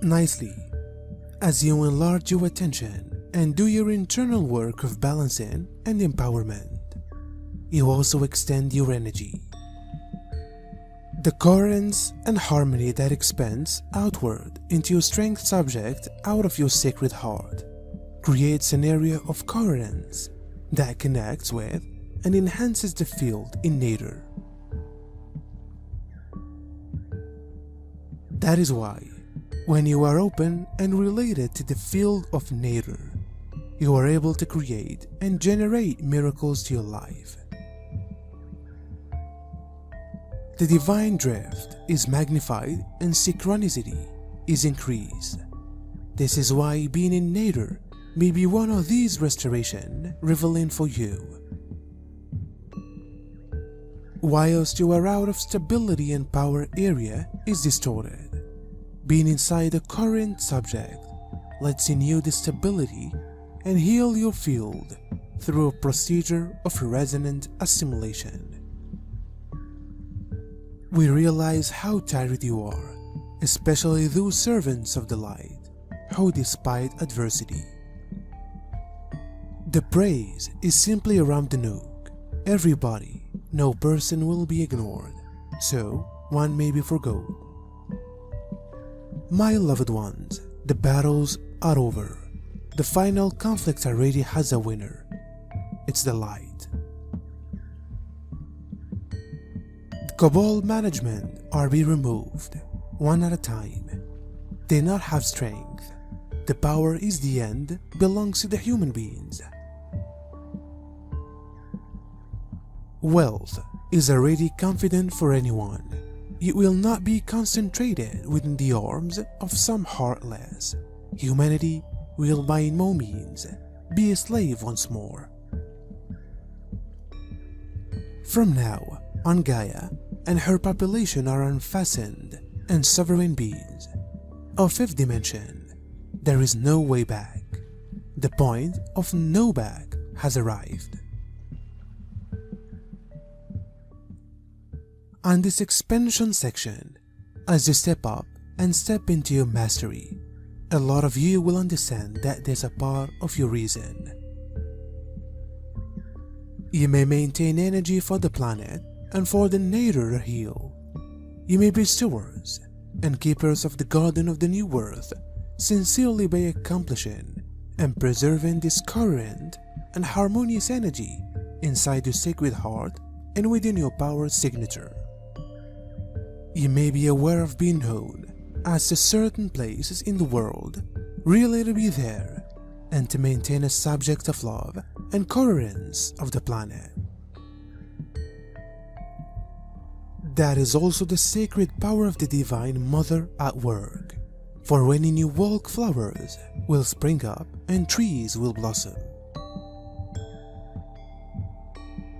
Nicely, as you enlarge your attention and do your internal work of balancing and empowerment, you also extend your energy. The coherence and harmony that expands outward into your strength subject out of your sacred heart creates an area of coherence that connects with and enhances the field in nature. That is why, when you are open and related to the field of nature, you are able to create and generate miracles to your life. The divine drift is magnified and synchronicity is increased. This is why being in nature may be one of these restoration reveling for you. Whilst you are out of stability and power area is distorted, being inside a coherent subject lets in you the stability and heal your field through a procedure of resonant assimilation. We realize how tired you are, especially those servants of the light who despite adversity. The praise is simply around the nook. Everybody, no person will be ignored, so one may be forgotten. My loved ones, the battles are over. The final conflict already has a winner. It's the light. The Cabal management are be removed, one at a time. They not have strength. The power is the end, belongs to the human beings. Wealth is already confident for anyone. It will not be concentrated within the arms of some heartless. Humanity will by no means be a slave once more. From now on, Gaia and her population are unfastened and sovereign beings. Of fifth dimension, there is no way back. The point of no back has arrived. On this expansion section, as you step up and step into your mastery, a lot of you will understand that there's a part of your reason. You may maintain energy for the planet and for the nature to heal. You may be stewards and keepers of the garden of the new earth, sincerely by accomplishing and preserving this coherent and harmonious energy inside your sacred heart and within your power signature. You may be aware of being known as to certain places in the world, really to be there, and to maintain a subject of love and coherence of the planet. That is also the sacred power of the Divine Mother at work, for when in you walk, flowers will spring up and trees will blossom.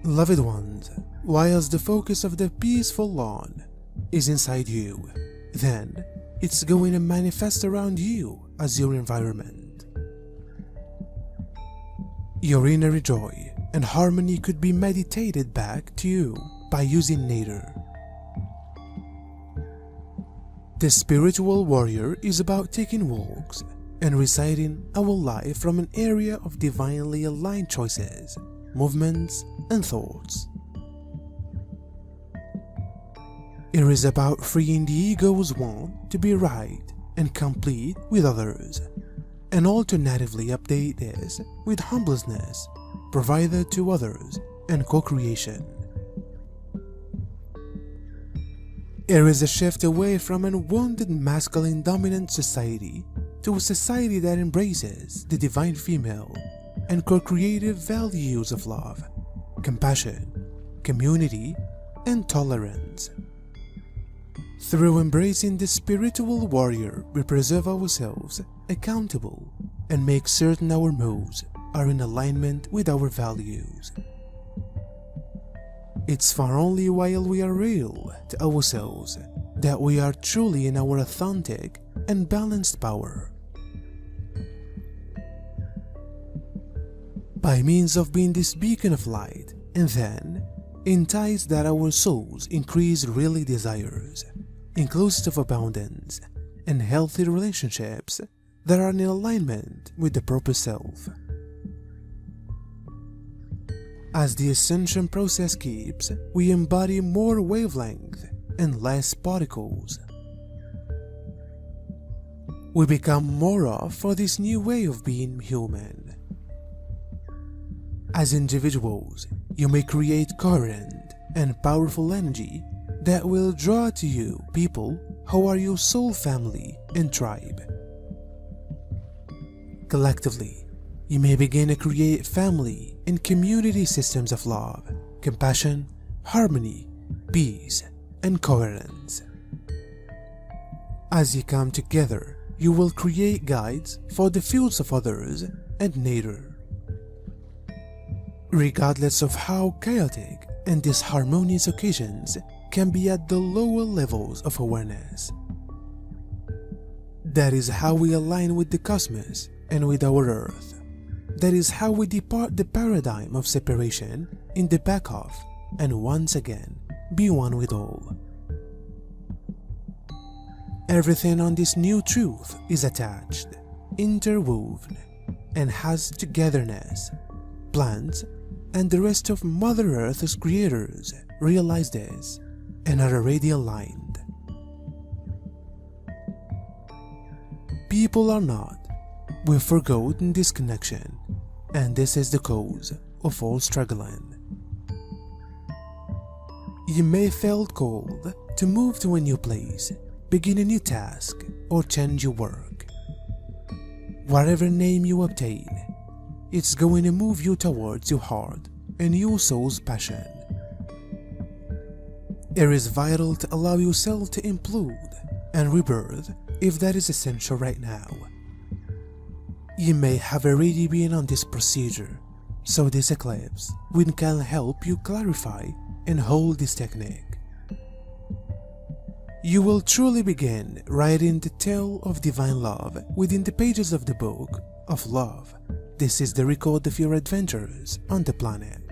Loved ones, whilst the focus of the peaceful lawn is inside you, then it's going to manifest around you as your environment. Your inner joy and harmony could be meditated back to you by using nature. The spiritual warrior is about taking walks and reciting our life from an area of divinely aligned choices, movements, and thoughts. It is about freeing the ego's want to be right and complete with others, and alternatively update this with humbleness provided to others and co-creation. There is a shift away from an unwanted masculine dominant society to a society that embraces the divine female and co-creative values of love, compassion, community, and tolerance. Through embracing the spiritual warrior, we preserve ourselves accountable and make certain our moves are in alignment with our values. It's far only while we are real to ourselves that we are truly in our authentic and balanced power. by means of being this beacon of light, and then entice that our souls increase really desires, inclusive of abundance and healthy relationships that are in alignment with the purpose self. As the ascension process keeps, we embody more wavelength and less particles. We become more of for this new way of being human. As individuals, you may create coherent and powerful energy that will draw to you people who are your soul family and tribe. Collectively, you may begin to create family and community systems of love, compassion, harmony, peace, and coherence. As you come together, you will create guides for the fields of others and nature. Regardless of how chaotic and disharmonious occasions can be at the lower levels of awareness. That is how we align with the cosmos and with our earth. That is how we depart the paradigm of separation in the back of, and once again be one with all. Everything on this new truth is attached, interwoven, and has togetherness. Plants and the rest of Mother Earth's creators realize this and are already aligned. People are not. We've forgotten this connection, and this is the cause of all struggling. You may feel called to move to a new place, begin a new task, or change your work. Whatever name you obtain, it's going to move you towards your heart and your soul's passion. It is vital to allow yourself to implode and rebirth if that is essential right now. You may have already been on this procedure, so this eclipse can help you clarify and hold this technique. You will truly begin writing the tale of divine love within the pages of the book of love. This is the record of your adventures on the planet.